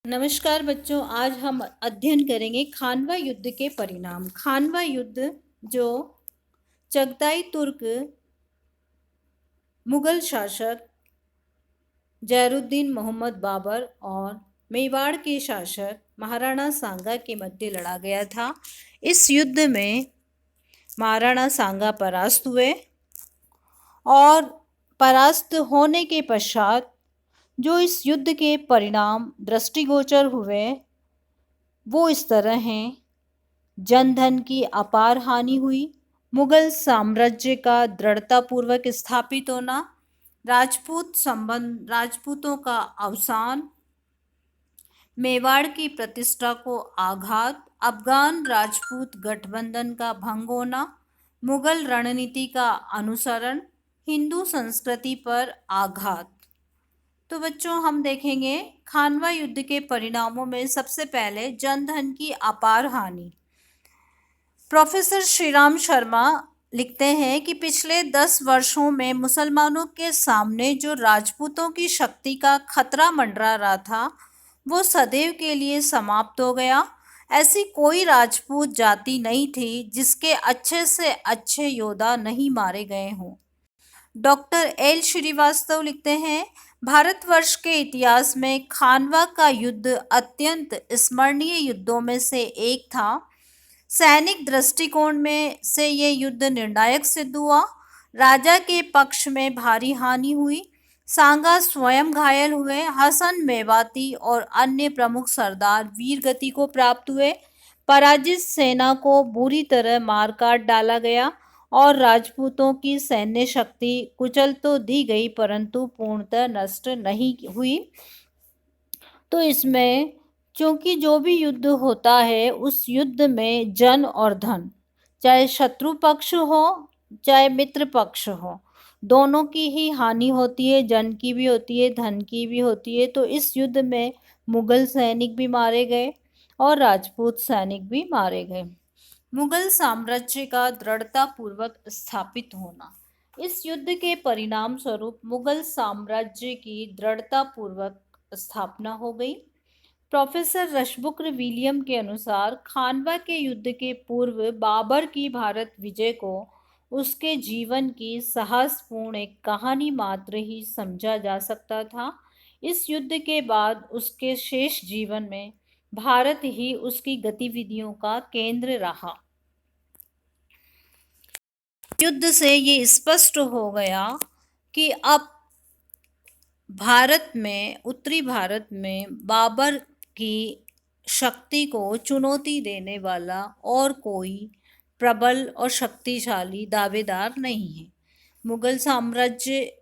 नमस्कार बच्चों, आज हम अध्ययन करेंगे खानवा युद्ध के परिणाम। खानवा युद्ध जो चगताई तुर्क मुगल शासक जैनुद्दीन मोहम्मद बाबर और मेवाड़ के शासक महाराणा सांगा के मध्य लड़ा गया था। इस युद्ध में महाराणा सांगा परास्त हुए और परास्त होने के पश्चात जो इस युद्ध के परिणाम दृष्टिगोचर हुए वो इस तरह हैं। जन धन की अपार हानि हुई, मुगल साम्राज्य का दृढ़तापूर्वक स्थापित होना, राजपूतों का अवसान, मेवाड़ की प्रतिष्ठा को आघात, अफगान राजपूत गठबंधन का भंग होना, मुगल रणनीति का अनुसरण, हिंदू संस्कृति पर आघात। तो बच्चों, हम देखेंगे खानवा युद्ध के परिणामों में सबसे पहले जनधन की अपार हानि। प्रोफेसर श्रीराम शर्मा लिखते हैं कि पिछले 10 वर्षों में मुसलमानों के सामने जो राजपूतों की शक्ति का खतरा मंडरा रहा था वो सदैव के लिए समाप्त हो गया। ऐसी कोई राजपूत जाति नहीं थी जिसके अच्छे से अच्छे योद्धा नहीं मारे गए हों। डॉक्टर एल श्रीवास्तव लिखते हैं, भारतवर्ष के इतिहास में खानवा का युद्ध अत्यंत स्मरणीय युद्धों में से एक था। सैनिक दृष्टिकोण में से ये युद्ध निर्णायक सिद्ध हुआ। राजा के पक्ष में भारी हानि हुई, सांगा स्वयं घायल हुए, हसन मेवाती और अन्य प्रमुख सरदार वीर गति को प्राप्त हुए। पराजित सेना को बुरी तरह मार काट डाला गया और राजपूतों की सैन्य शक्ति कुचल तो दी गई परंतु पूर्णतः नष्ट नहीं हुई। तो इसमें क्योंकि जो भी युद्ध होता है उस युद्ध में जन और धन, चाहे शत्रु पक्ष हो चाहे मित्र पक्ष हो, दोनों की ही हानि होती है। जन की भी होती है, धन की भी होती है। तो इस युद्ध में मुगल सैनिक भी मारे गए और राजपूत सैनिक भी मारे गए। मुगल साम्राज्य का दृढ़तापूर्वक स्थापित होना। इस युद्ध के परिणाम स्वरूप मुगल साम्राज्य की दृढ़तापूर्वक स्थापना हो गई। प्रोफेसर रशबुक्र विलियम के अनुसार खानवा के युद्ध के पूर्व बाबर की भारत विजय को उसके जीवन की साहसपूर्ण एक कहानी मात्र ही समझा जा सकता था। इस युद्ध के बाद उसके शेष जीवन में भारत ही उसकी गतिविधियों का केंद्र रहा। युद्ध से ये स्पष्ट हो गया कि अब भारत में, उत्तरी भारत में बाबर की शक्ति को चुनौती देने वाला और कोई प्रबल और शक्तिशाली दावेदार नहीं है। मुगल साम्राज्य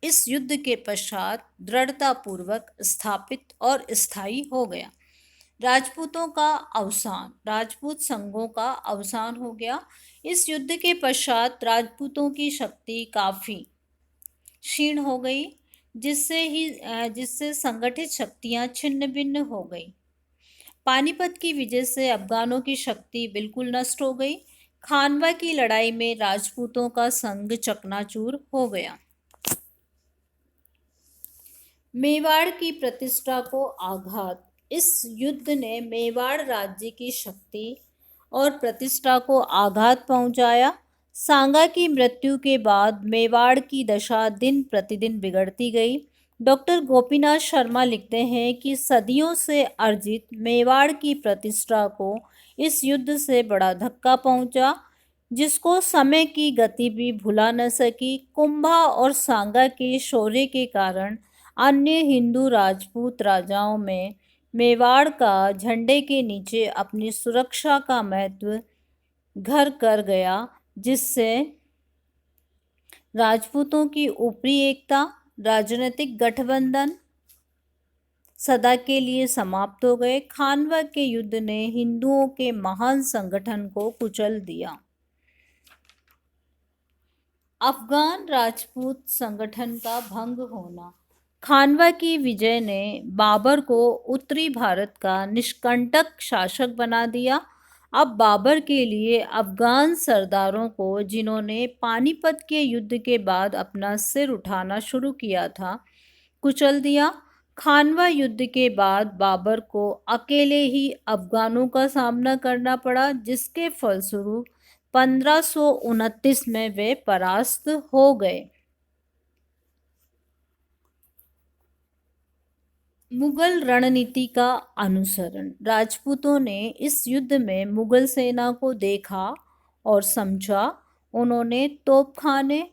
इस युद्ध के पश्चात दृढ़तापूर्वक स्थापित और स्थायी हो गया। राजपूतों का अवसान, राजपूत संघों का अवसान हो गया। इस युद्ध के पश्चात राजपूतों की शक्ति काफ़ी क्षीण हो गई, जिससे संगठित शक्तियां छिन्न भिन्न हो गई। पानीपत की विजय से अफगानों की शक्ति बिल्कुल नष्ट हो गई। खानवा की लड़ाई में राजपूतों का संघ चकनाचूर हो गया। मेवाड़ की प्रतिष्ठा को आघात। इस युद्ध ने मेवाड़ राज्य की शक्ति और प्रतिष्ठा को आघात पहुंचाया। सांगा की मृत्यु के बाद मेवाड़ की दशा दिन प्रतिदिन बिगड़ती गई। डॉक्टर गोपीनाथ शर्मा लिखते हैं कि सदियों से अर्जित मेवाड़ की प्रतिष्ठा को इस युद्ध से बड़ा धक्का पहुंचा, जिसको समय की गति भी भुला न सकी। कुंभा और सांगा के शौर्य के कारण अन्य हिंदू राजपूत राजाओं में मेवाड़ का झंडे के नीचे अपनी सुरक्षा का महत्व घर कर गया, जिससे राजपूतों की ऊपरी एकता, राजनीतिक गठबंधन सदा के लिए समाप्त हो गए। खानवा के युद्ध ने हिंदुओं के महान संगठन को कुचल दिया। अफगान राजपूत संगठन का भंग होना। खानवा की विजय ने बाबर को उत्तरी भारत का निष्कंटक शासक बना दिया। अब बाबर के लिए अफगान सरदारों को, जिन्होंने पानीपत के युद्ध के बाद अपना सिर उठाना शुरू किया था, कुचल दिया। खानवा युद्ध के बाद बाबर को अकेले ही अफगानों का सामना करना पड़ा, जिसके फलस्वरूप 1529 में वे परास्त हो गए। मुगल रणनीति का अनुसरण। राजपूतों ने इस युद्ध में मुगल सेना को देखा और समझा। उन्होंने तोपखाने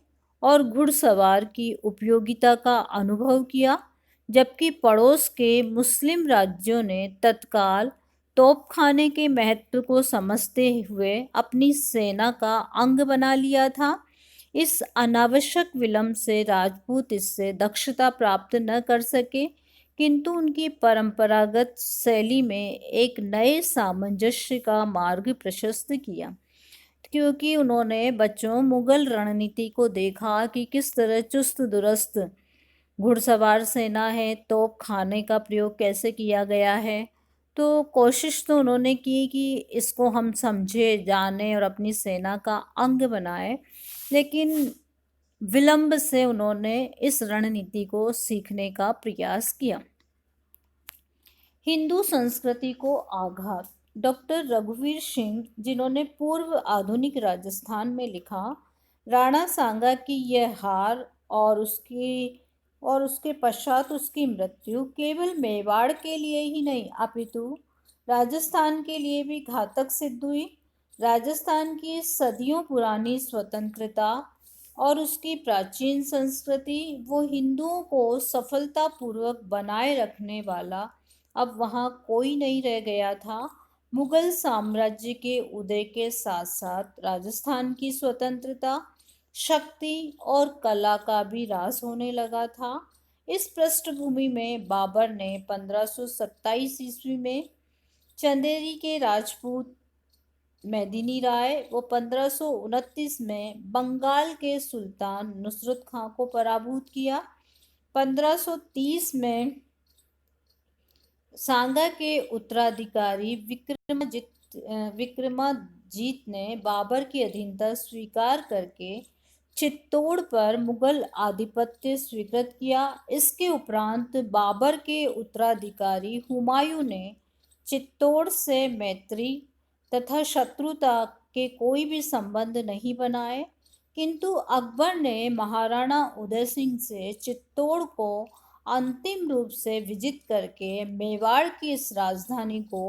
और घुड़सवार की उपयोगिता का अनुभव किया, जबकि पड़ोस के मुस्लिम राज्यों ने तत्काल तोपखाने के महत्व को समझते हुए अपनी सेना का अंग बना लिया था। इस अनावश्यक विलंब से राजपूत इससे दक्षता प्राप्त न कर सके, किंतु उनकी परंपरागत शैली में एक नए सामंजस्य का मार्ग प्रशस्त किया, क्योंकि उन्होंने बच्चों मुगल रणनीति को देखा कि किस तरह चुस्त दुरुस्त घुड़सवार सेना है, तोप खाने का प्रयोग कैसे किया गया है। तो कोशिश तो उन्होंने की कि इसको हम समझे, जाने और अपनी सेना का अंग बनाए, लेकिन विलंब से उन्होंने इस रणनीति को सीखने का प्रयास किया। हिंदू संस्कृति को आघात। डॉक्टर रघुवीर सिंह, जिन्होंने पूर्व आधुनिक राजस्थान में लिखा, राणा सांगा की यह हार और उसके पश्चात उसकी मृत्यु केवल मेवाड़ के लिए ही नहीं अपितु राजस्थान के लिए भी घातक सिद्ध हुई। राजस्थान की सदियों पुरानी स्वतंत्रता और उसकी प्राचीन संस्कृति, वो हिंदुओं को सफलतापूर्वक बनाए रखने वाला अब वहाँ कोई नहीं रह गया था। मुगल साम्राज्य के उदय के साथ साथ राजस्थान की स्वतंत्रता, शक्ति और कला का भी ह्रास होने लगा था। इस पृष्ठभूमि में बाबर ने 1527 ईस्वी में चंदेरी के राजपूत मेदिनी राय वो 1529 में बंगाल के सुल्तान नुसरत खां को पराभूत किया। 1530 में सांगा के उत्तराधिकारी विक्रमाजीत ने बाबर की अधीनता स्वीकार करके चित्तौड़ पर मुगल आधिपत्य स्वीकृत किया। इसके उपरांत बाबर के उत्तराधिकारी हुमायूं ने चित्तौड़ से मैत्री तथा शत्रुता के कोई भी संबंध नहीं बनाए, किंतु अकबर ने महाराणा उदय सिंह से चित्तौड़ को अंतिम रूप से विजित करके मेवाड़ की इस राजधानी को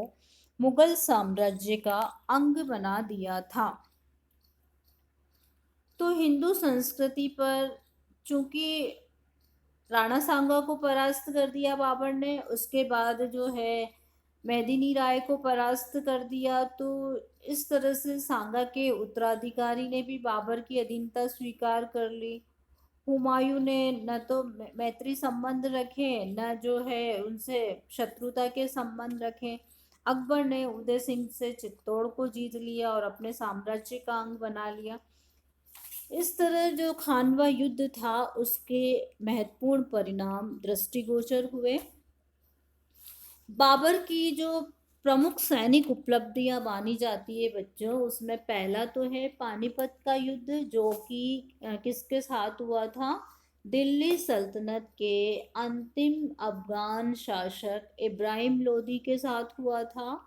मुगल साम्राज्य का अंग बना दिया था। तो हिंदू संस्कृति पर चूंकि राणा सांगा को परास्त कर दिया बाबर ने, उसके बाद जो है मेदिनी राय को परास्त कर दिया, तो इस तरह से सांगा के उत्तराधिकारी ने भी बाबर की अधीनता स्वीकार कर ली। हुमायूं ने न तो मैत्री संबंध रखे, न जो है उनसे शत्रुता के संबंध रखे। अकबर ने उदय सिंह से चित्तौड़ को जीत लिया और अपने साम्राज्य का अंग बना लिया। इस तरह जो खानवा युद्ध था उसके महत्वपूर्ण परिणाम दृष्टिगोचर हुए। बाबर की जो प्रमुख सैनिक उपलब्धियां मानी जाती है बच्चों, उसमें पहला तो है पानीपत का युद्ध, जो कि किसके साथ हुआ था? दिल्ली सल्तनत के अंतिम अफगान शासक इब्राहिम लोदी के साथ हुआ था।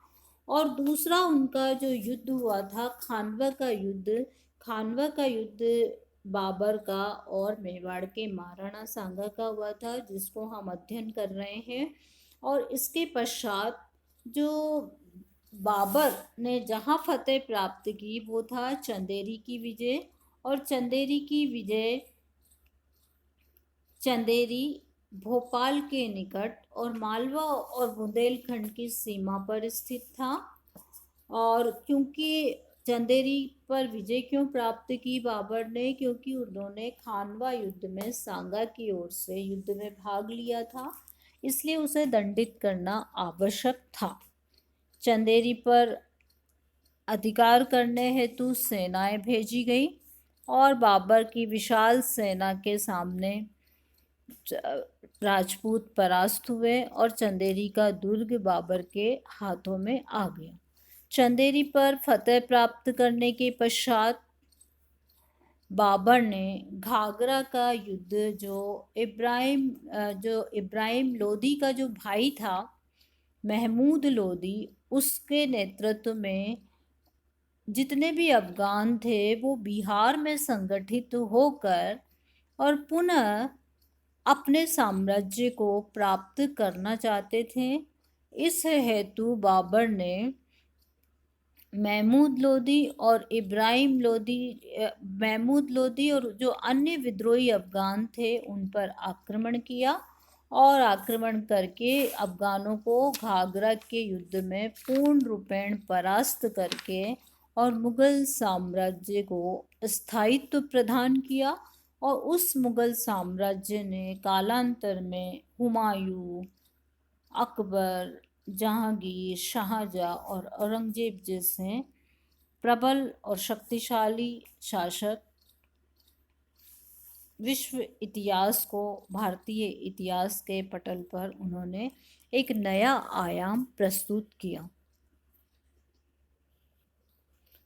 और दूसरा उनका जो युद्ध हुआ था खानवा का युद्ध। खानवा का युद्ध बाबर का और मेवाड़ के महाराणा सांगा का हुआ था, जिसको हम अध्ययन कर रहे हैं। और इसके पश्चात जो बाबर ने जहाँ फतेह प्राप्त की वो था चंदेरी की विजय। और चंदेरी की विजय, चंदेरी भोपाल के निकट और मालवा और बुंदेलखंड की सीमा पर स्थित था। और क्योंकि चंदेरी पर विजय क्यों प्राप्त की बाबर ने? क्योंकि उन्होंने खानवा युद्ध में सांगा की ओर से युद्ध में भाग लिया था, इसलिए उसे दंडित करना आवश्यक था। चंदेरी पर अधिकार करने हेतु सेनाएं भेजी गई और बाबर की विशाल सेना के सामने राजपूत परास्त हुए और चंदेरी का दुर्ग बाबर के हाथों में आ गया। चंदेरी पर फतेह प्राप्त करने के पश्चात बाबर ने घाघरा का युद्ध जो इब्राहिम लोदी का जो भाई था, महमूद लोदी, उसके नेतृत्व में जितने भी अफगान थे वो बिहार में संगठित होकर और पुनः अपने साम्राज्य को प्राप्त करना चाहते थे। इस हेतु बाबर ने महमूद लोदी और इब्राहिम लोदी महमूद लोदी और जो अन्य विद्रोही अफगान थे उन पर आक्रमण किया और आक्रमण करके अफगानों को घाघरा के युद्ध में पूर्ण रूपेण परास्त करके और मुगल साम्राज्य को स्थायित्व प्रदान किया। और उस मुगल साम्राज्य ने कालांतर में हुमायूं, अकबर, जहांगीर, शाहजहां और औरंगजेब जैसे प्रबल और शक्तिशाली शासक विश्व इतिहास को, भारतीय इतिहास के पटल पर उन्होंने एक नया आयाम प्रस्तुत किया।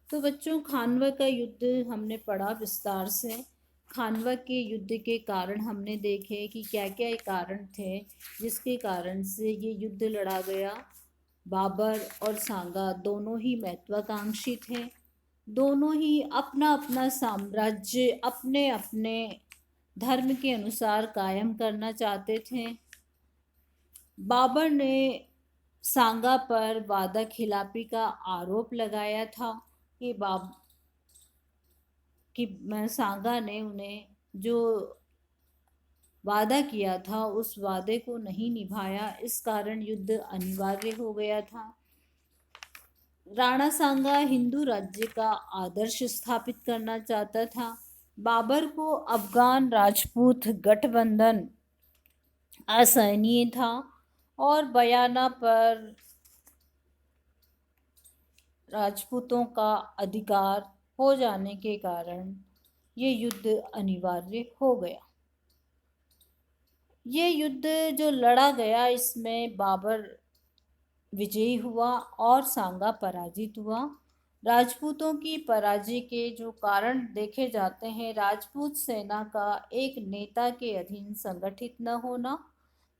तो बच्चों, खानवा का युद्ध हमने पढ़ा विस्तार से। खानवा के युद्ध के कारण हमने देखे कि क्या क्या कारण थे जिसके कारण से ये युद्ध लड़ा गया। बाबर और सांगा दोनों ही महत्वाकांक्षी थे, दोनों ही अपना अपना साम्राज्य अपने अपने धर्म के अनुसार कायम करना चाहते थे। बाबर ने सांगा पर वादा खिलाफी का आरोप लगाया था कि सांगा ने उन्हें जो वादा किया था उस वादे को नहीं निभाया, इस कारण युद्ध अनिवार्य हो गया था। राणा सांगा हिंदू राज्य का आदर्श स्थापित करना चाहता था। बाबर को अफगान राजपूत गठबंधन असहनीय था और बयाना पर राजपूतों का अधिकार हो जाने के कारण ये युद्ध अनिवार्य हो गया। ये युद्ध जो लड़ा गया इसमें बाबर विजयी हुआ और सांगा पराजित हुआ। राजपूतों की पराजय के जो कारण देखे जाते हैं, राजपूत सेना का एक नेता के अधीन संगठित न होना,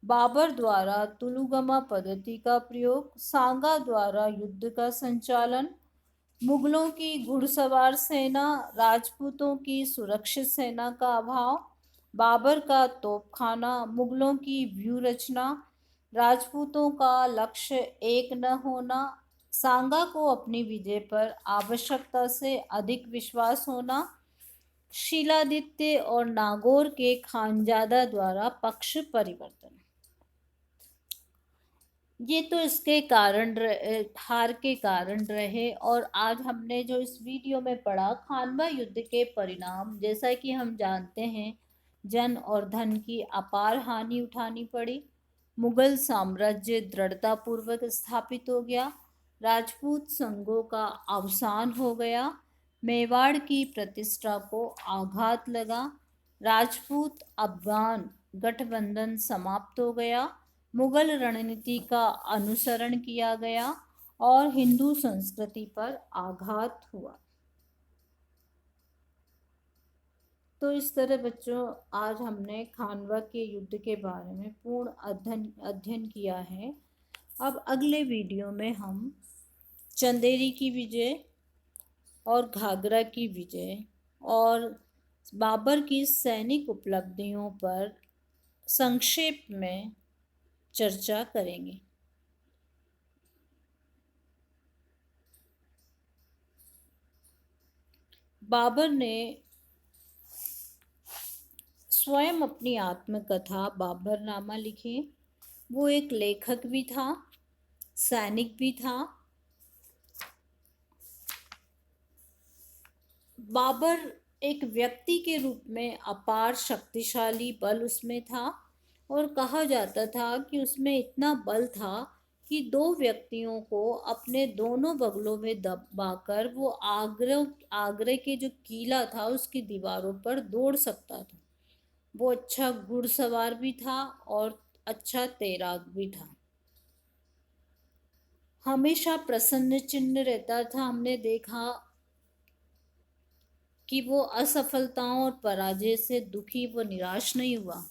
बाबर द्वारा तुलुगमा पद्धति का प्रयोग, सांगा द्वारा युद्ध का संचालन, मुगलों की घुड़सवार सेना, राजपूतों की सुरक्षित सेना का अभाव, बाबर का तोपखाना, मुगलों की व्यूह रचना, राजपूतों का लक्ष्य एक न होना, सांगा को अपनी विजय पर आवश्यकता से अधिक विश्वास होना, शीलादित्य और नागौर के खानजादा द्वारा पक्ष परिवर्तन। ये तो इसके कारण हार के कारण रहे। और आज हमने जो इस वीडियो में पढ़ा खानवा युद्ध के परिणाम, जैसा कि हम जानते हैं जन और धन की अपार हानि उठानी पड़ी, मुगल साम्राज्य दृढ़तापूर्वक स्थापित हो गया, राजपूत संघों का अवसान हो गया, मेवाड़ की प्रतिष्ठा को आघात लगा, राजपूत अफगान गठबंधन समाप्त हो गया, मुगल रणनीति का अनुसरण किया गया और हिंदू संस्कृति पर आघात हुआ। तो इस तरह बच्चों आज हमने खानवा के युद्ध के बारे में पूर्ण अध्ययन किया है। अब अगले वीडियो में हम चंदेरी की विजय और घाघरा की विजय और बाबर की सैनिक उपलब्धियों पर संक्षेप में चर्चा करेंगे। बाबर ने स्वयं अपनी आत्मकथा बाबरनामा लिखी। वो एक लेखक भी था, सैनिक भी था। बाबर एक व्यक्ति के रूप में अपार शक्तिशाली बल उसमें था और कहा जाता था कि उसमें इतना बल था कि दो व्यक्तियों को अपने दोनों बगलों में दबाकर वो आगरे के जो किला था उसकी दीवारों पर दौड़ सकता था। वो अच्छा घुड़सवार भी था और अच्छा तैराक भी था। हमेशा प्रसन्न चिन्ह रहता था। हमने देखा कि वो असफलताओं और पराजय से दुखी व निराश नहीं हुआ।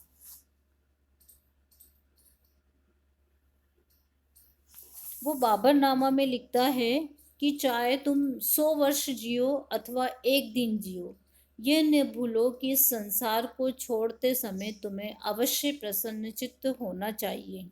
वो बाबरनामा में लिखता है कि चाहे तुम 100 वर्ष जियो अथवा एक दिन जियो, ये न भूलो कि इस संसार को छोड़ते समय तुम्हें अवश्य प्रसन्नचित्त होना चाहिए।